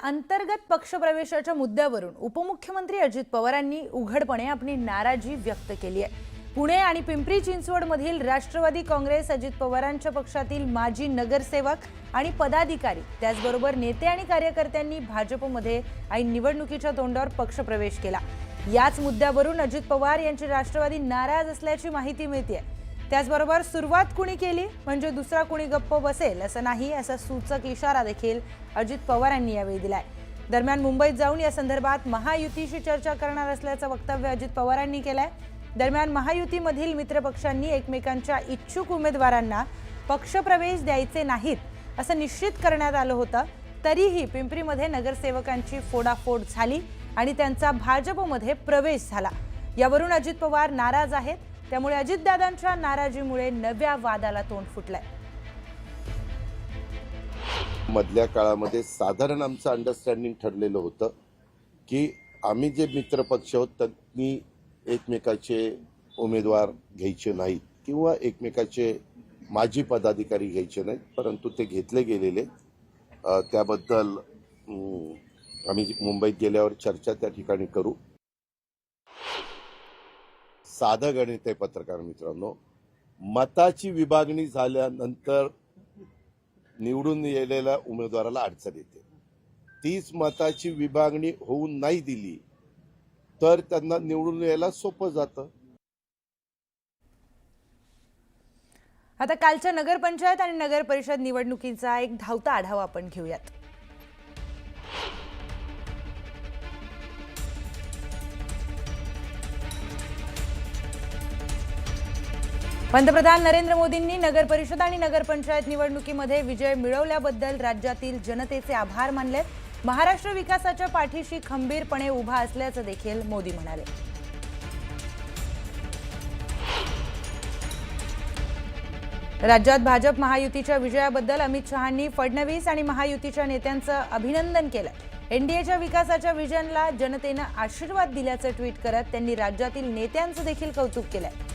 अंतर्गत पक्षप्रवेशाच्या मुद्द्यावरून उपमुख्यमंत्री अजित पवारांनी उघडपणे आपली नाराजी व्यक्त केली आहे। पुणे आणि पिंपरी चिंचवडमधील राष्ट्रवादी काँग्रेस अजित पवारांच्या पक्षातील माजी नगरसेवक आणि पदाधिकारी त्याचबरोबर नेते आणि कार्यकर्त्यांनी भाजपमध्ये ऐन निवडणुकीच्या तोंडावर पक्षप्रवेश केला। याच मुद्द्यावरून अजित पवार यांची राष्ट्रवादी नाराज असल्याची माहिती मिळते। त्याचबरोबर सुरुवात कुणी केली म्हणजे दुसरा कुणी गप्प बसेल असं नाही, असा सूचक इशारा देखील अजित पवारांनी यावेळी दिलाय। दरम्यान मुंबईत जाऊन या संदर्भात महायुतीशी चर्चा करणार असल्याचं वक्तव्य अजित पवारांनी केलंय। दरम्यान महायुतीमधील मित्रपक्षांनी एकमेकांच्या इच्छुक उमेदवारांना पक्षप्रवेश द्यायचे नाहीत असं निश्चित करण्यात आलं होतं। तरीही पिंपरीमध्ये नगरसेवकांची फोडाफोड झाली आणि त्यांचा भाजपमध्ये प्रवेश झाला। यावरून अजित पवार नाराज आहेत। त्यामुळे अजितदादांच्या नाराजीमुळे नव्या वादाला तोंड फुटलंय। मधल्या काळामध्ये साधारण आमचं अंडरस्टँडिंग ठरलेलं होतं की आम्ही जे मित्रपक्ष आहोत त्यांनी एकमेकाचे उमेदवार घ्यायचे नाहीत किंवा एकमेकाचे माजी पदाधिकारी घ्यायचे नाहीत, परंतु ते घेतले गेलेले। त्याबद्दल आम्ही मुंबईत गेल्यावर चर्चा त्या ठिकाणी करू। साधं गणित आहे पत्रकार मित्रांनो, मताची विभागणी झाल्यानंतर निवडून येलेल्या उमेदवाराला अडचण येते। तीच मताची विभागणी होऊन नाही दिली तर त्यांना निवडून यायला सोपं जातं। आता कालच्या नगरपंचायत आणि नगर परिषद निवडणुकीचा एक धावता आढावा आपण घेऊयात। पंतप्रधान नरेंद्र मोदींनी नगर परिषद आणि नगरपंचायत निवडणुकीमध्ये विजय मिळवल्याबद्दल राज्यातील जनतेचे आभार मानले। महाराष्ट्र विकासाच्या पाठीशी खंबीरपणे उभा असल्याचं देखील मोदी म्हणाले। राज्यात भाजप महायुतीच्या विजयाबद्दल अमित शहांनी फडणवीस आणि महायुतीच्या नेत्यांचं अभिनंदन केलं। एनडीएच्या विकासाच्या विजनला जनतेनं आशीर्वाद दिल्याचं ट्विट करत त्यांनी राज्यातील नेत्यांचं देखील कौतुक केलंय।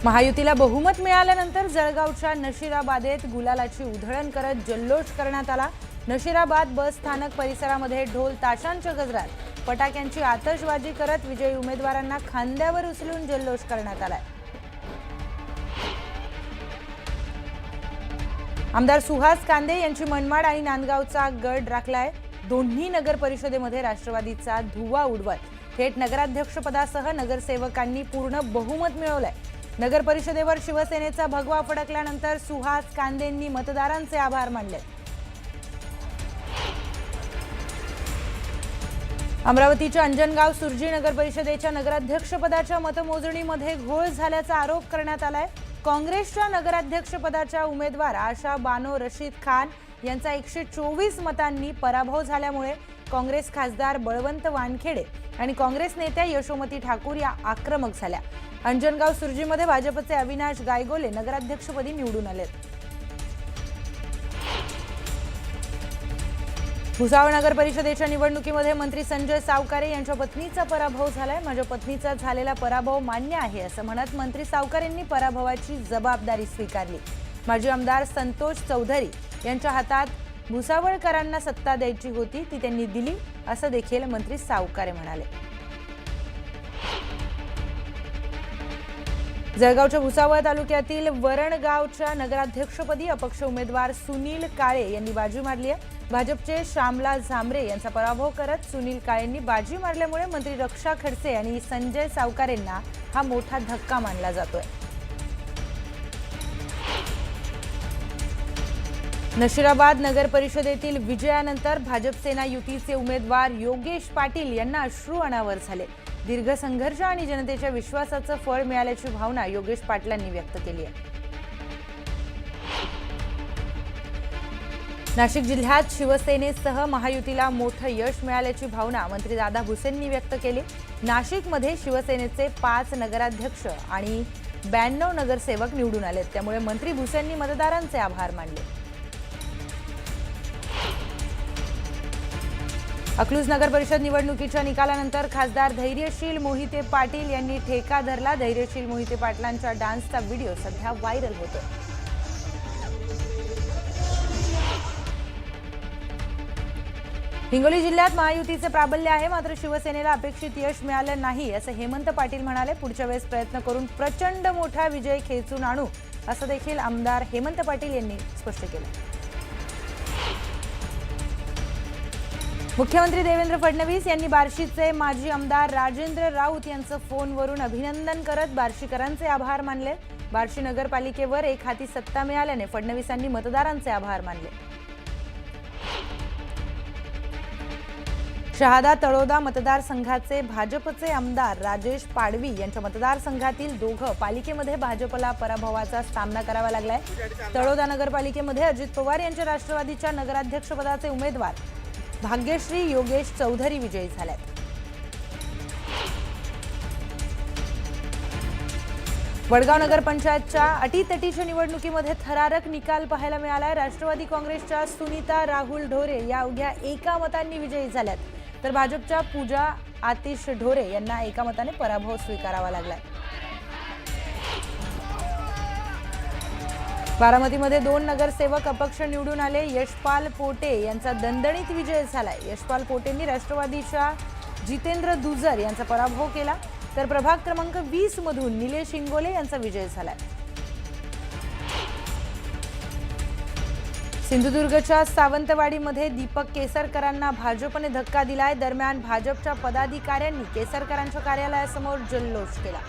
महायुतीला बहुमत मिळाल्यानंतर जळगावच्या नशिराबादेत गुलालाची उधळण करत जल्लोष करण्यात आला। नशिराबाद बस स्थानक परिसरामध्ये ढोल ताशांच्या गजरात फटाक्यांची आतषबाजी करत विजयी उमेदवारांना खांद्यावर उचलून जल्लोष करण्यात आलाय। आमदार सुहास कांदे यांची मनमाड आणि नांदगावचा गड राखलाय। दोन्ही नगर परिषदेमध्ये राष्ट्रवादीचा धुव्वा उडवत थेट नगराध्यक्षपदासह नगरसेवकांनी पूर्ण बहुमत मिळवलंय। नगर परिषदेवर शिवसेनेचा भगवा फडकल्यानंतर सुहास कांदेंनी मतदारांचे आभार मानले। अमरावतीच्या अंजनगाव सुर्जी नगर परिषदेच्या नगराध्यक्षपदाच्या मतमोजणीमध्ये घोळ झाल्याचा आरोप करण्यात आलाय। काँग्रेसच्या नगराध्यक्षपदाच्या उमेदवार आशा बानो रशीद खान यांचा 124 मतांनी पराभव झाल्यामुळे काँग्रेस खासदार बळवंत वानखेडे आणि काँग्रेस नेत्या यशोमती ठाकूर या आक्रमक झाल्या। अंजनगाव सुर्जीमध्ये भाजपचे अविनाश गायगोले नगराध्यक्षपदी निवडून आले। भुसावळ नगर परिषदेच्या निवडणुकीमध्ये मंत्री संजय सावकारे यांच्या पत्नीचा पराभव झालाय। माझ्या पत्नीचा झालेला पराभव मान्य आहे असं म्हणत मंत्री सावकारेंनी पराभवाची जबाबदारी स्वीकारली। माजी आमदार संतोष चौधरी यांच्या हातात भुसावळकरांना सत्ता द्यायची होती, ती त्यांनी दिली असं देखील मंत्री सावकारे म्हणाले। जळगावच्या भुसावळ तालुक्यातील वरणगावच्या नगराध्यक्षपदी अपक्ष उमेदवार सुनील काळे यांनी बाजी मारली आहे। भाजपचे श्यामला झांबरे यांचा पराभव करत सुनील काळेंनी बाजी मारल्यामुळे मंत्री रक्षा खडसे आणि संजय सावकारेंना हा मोठा धक्का मानला जातोय। नशिराबाद नगर परिषदेतील विजयानंतर भाजप सेना युतीचे उमेदवार योगेश पाटील यांना अश्रू अनावर झाले। दीर्घ संघर्ष आणि जनतेच्या विश्वासाचं फळ मिळाल्याची भावना योगेश पाटलांनी व्यक्त केली आहे। नाशिक जिल्ह्यात शिवसेनेसह महायुतीला मोठं यश मिळाल्याची भावना मंत्री दादा भुसेंनी व्यक्त केली। नाशिकमध्ये शिवसेनेचे 5 नगराध्यक्ष आणि 92 नगरसेवक निवडून आलेत, त्यामुळे मंत्री भुसेंनी मतदारांचे आभार मानले। अकलूज नगर परिषद निवडणुकीच्या निकालानंतर खासदार धैर्यशील मोहिते पाटील यांनी ठेका धरला। धैर्यशील मोहिते पाटलांच्या डान्सचा व्हिडिओ सध्या व्हायरल होतोय। हिंगोली जिल्ह्यात महायुतीचे प्राबल्य आहे, मात्र शिवसेनेला अपेक्षित यश मिळालं नाही असं हेमंत पाटील म्हणाले. पुढच्या वेळेस प्रयत्न करून प्रचंड मोठा विजय खेचून आणू असं देखील आमदार हेमंत पाटील यांनी स्पष्ट केलं. मुख्यमंत्री देवेंद्र फडणवीस यांनी बार्शीचे माजी आमदार राजेंद्र राऊत यांचं फोनवरून अभिनंदन करत बार्शीकरांचे आभार मानले. बार्शी नगरपालिकेवर एक हाती सत्ता मिळाल्याने फडणवीसांनी मतदारांचे आभार मानले. शहादा तळोदा मतदारसंघाचे भाजपचे आमदार राजेश पाडवी यांच्या मतदारसंघातील दोघं पालिकेमध्ये भाजपला पराभवाचा सामना करावा लागलाय. तळोदा नगरपालिकेमध्ये अजित पवार यांच्या राष्ट्रवादीच्या नगराध्यक्षपदाचे उमेदवार भाग्यश्री योगेश चौधरी विजयी झाल्यात. वडगाव नगरपंचायतच्या अटीतटीच्या निवडणुकीमध्ये थरारक निकाल पाहायला मिळालाय. राष्ट्रवादी काँग्रेसच्या सुनीता राहुल ढोरे या अवघ्या एका मतांनी विजयी झाल्यात, तर भाजपच्या पूजा आतिश ढोरे यांना एका मताने पराभव स्वीकारावा लागलाय. बारामतीमध्ये 2 नगरसेवक अपक्ष निवडून आले. यशपाल पोटे यांचा दणदणीत विजय झालाय. यशपाल पोटेंनी राष्ट्रवादीच्या जितेंद्र दुजर यांचा पराभव केला, तर प्रभाग क्रमांक 20 मधून निलेश इंगोले यांचा विजय झालाय. सिंधुदुर्गच्या सावंतवाडीमध्ये दीपक केसरकरांना भाजपने धक्का दिलाय. दरम्यान भाजपच्या पदाधिकाऱ्यांनी केसरकरांच्या कार्यालयासमोर जल्लोष केला.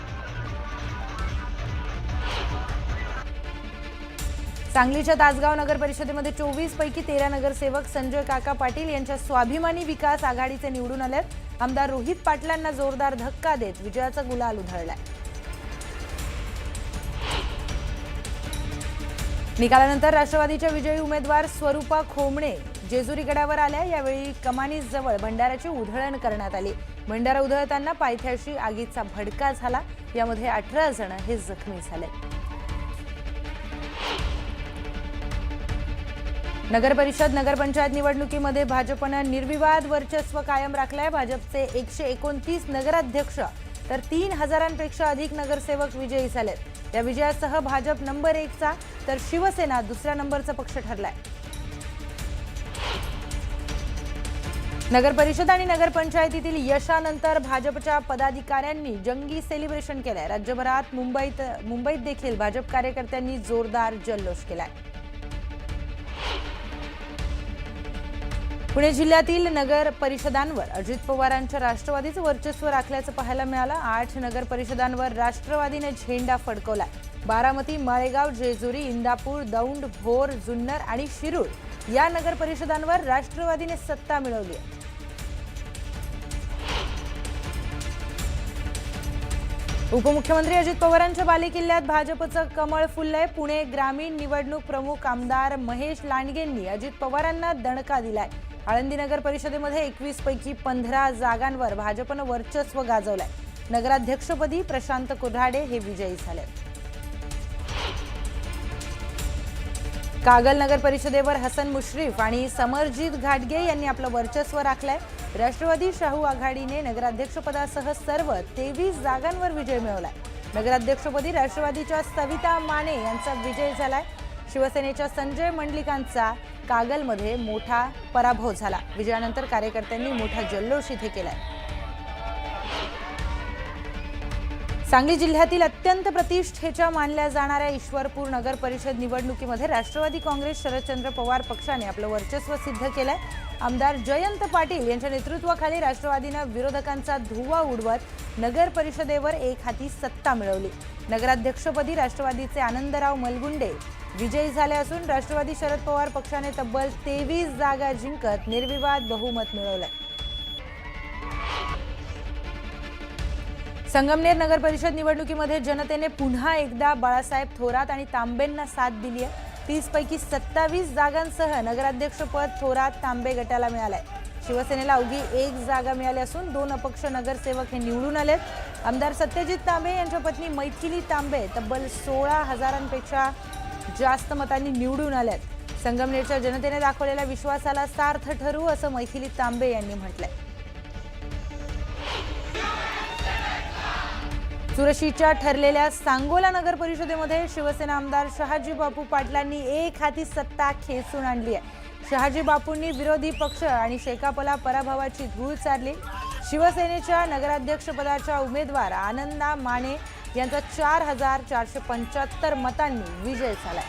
सांगलीच्या तासगाव नगर परिषदेमध्ये 24 पैकी 13 नगरसेवक संजय काका पाटील यांच्या स्वाभिमानी विकास आघाडीचे निवडून आलेत. आमदार रोहित पाटलांना जोरदार धक्का देत विजयाचा गुलाल उधळलाय. निकालानंतर राष्ट्रवादीच्या विजयी उमेदवार स्वरूपा खोमणे जेजुरी गडावर आल्या. यावेळी कमानीजवळ भंडाराची उधळण करण्यात आली. भंडारा उधळताना पायथ्याशी आगीचा भडका झाला. यामध्ये 18 जण हे जखमी झाले. नगरपरिषद नगरपंचायत निवडणुकीमध्ये भाजपनं निर्विवाद वर्चस्व कायम राखलंय. भाजपचे 129 नगराध्यक्ष तर 3000पेक्षा अधिक नगरसेवक विजयी झालेत. या विजयासह भाजप नंबर 1चा तर शिवसेना दुसऱ्या नंबरचा पक्ष ठरलाय. नगरपरिषद आणि नगरपंचायतीतील यशानंतर भाजपच्या पदाधिकाऱ्यांनी जंगी सेलिब्रेशन केलंय. राज्यभरात मुंबईत देखील भाजप कार्यकर्त्यांनी जोरदार जल्लोष केलाय. पुणे जिल्ह्यातील नगर परिषदांवर अजित पवारांच्या राष्ट्रवादीचं वर्चस्व राखल्याचं पाहायला मिळालं. 8 नगर परिषदांवर राष्ट्रवादीने झेंडा फडकवला. बारामती, माळेगाव, जेजुरी, इंदापूर, दौंड, भोर, जुन्नर आणि शिरूर या नगर परिषदांवर राष्ट्रवादीने सत्ता मिळवली आहे. उपमुख्यमंत्री अजित पवारांच्या बालेकिल्ल्यात भाजपचं कमळ फुललंय. पुणे ग्रामीण निवडणूक प्रमुख आमदार महेश लांडगेंनी अजित पवारांना दणका दिलाय. आळंदी नगर परिषदेमध्ये 21 पैकी 15 जागांवर भाजपनं वर्चस्व गाजवलंय. नगराध्यक्षपदी प्रशांत कोऱ्हाडे हे विजयी झाले. कागल नगर परिषदेवर हसन मुश्रीफ आणि समरजित घाटगे यांनी आपलं वर्चस्व राखलंय. राष्ट्रवादी शाहू आघाडीने नगराध्यक्षपदासह सर्व 23 जागांवर विजय मिळवलाय. नगराध्यक्षपदी राष्ट्रवादीच्या सविता माने यांचा विजय झालाय. शिवसेनेच्या संजय मंडलिकांचा कागलमध्ये मोठा पराभव झाला. विजयानंतर कार्यकर्त्यांनी मोठा जल्लोष इथे केलाय. सांगली जिल्ह्यातील अत्यंत प्रतिष्ठेच्या मानल्या जाणाऱ्या ईश्वरपूर नगर परिषद निवडणुकीमध्ये राष्ट्रवादी काँग्रेस शरदचंद्र पवार पक्षाने आपलं वर्चस्व सिद्ध केलंय. आमदार जयंत पाटील यांच्या नेतृत्वाखाली राष्ट्रवादीनं विरोधकांचा धुव्वा उडवत नगर परिषदेवर एक हाती सत्ता मिळवली. नगराध्यक्षपदी राष्ट्रवादीचे आनंदराव मलगुंडे विजयी झाले असून राष्ट्रवादी शरद पवार पक्षाने तब्बल 23 जागा जिंकत निर्विवाद बहुमत मिळवलंय. संगमनेर नगर परिषद निवडणुकीमध्ये जनतेने पुन्हा एकदा बाळासाहेब थोरात आणि तांबेंना साथ दिली आहे. 30 पैकी 27 जागांसह नगराध्यक्षपद थोरात तांबे गटाला मिळालंय. शिवसेनेला अवघी 1 जागा मिळाली असून 2 अपक्ष नगरसेवक हे निवडून आलेत. आमदार सत्यजित तांबे यांच्या पत्नी मैथिली तांबे तब्बल 16,000पेक्षा जास्त मतांनी निवडून आल्यात. संगमनेरच्या जनतेने दाखवलेल्या विश्वासाला सार्थ ठरू असं मैथिली तांबे यांनी म्हटलंय. चुरशीच्या ठरलेल्या सांगोला नगर परिषदेमध्ये शिवसेना आमदार शहाजी बापू पाटलांनी एक हाती सत्ता खेचून आणली आहे. शहाजी बापूंनी विरोधी पक्ष आणि शेकापला पराभवाची धूळ चारली. शिवसेनेच्या नगराध्यक्षपदाच्या उमेदवार आनंदा माने यांचा 4,475 मतांनी विजय झालाय.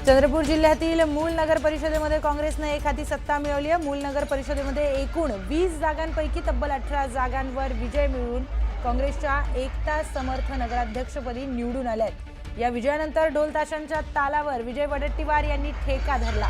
चंद्रपूर जिल्ह्यातील मूल नगर परिषदेमध्ये काँग्रेसने एक हाती सत्ता मिळवली आहे. मूल नगर परिषदेमध्ये एकूण 20 जागांपैकी तब्बल 18 जागांवर विजय मिळवून काँग्रेसच्या एकता समर्थ नगराध्यक्षपदी निवडून आले आहेत. या विजयानंतर ढोल ताशांच्या तालावर विजय वडेट्टीवार यांनी ठेका धरला.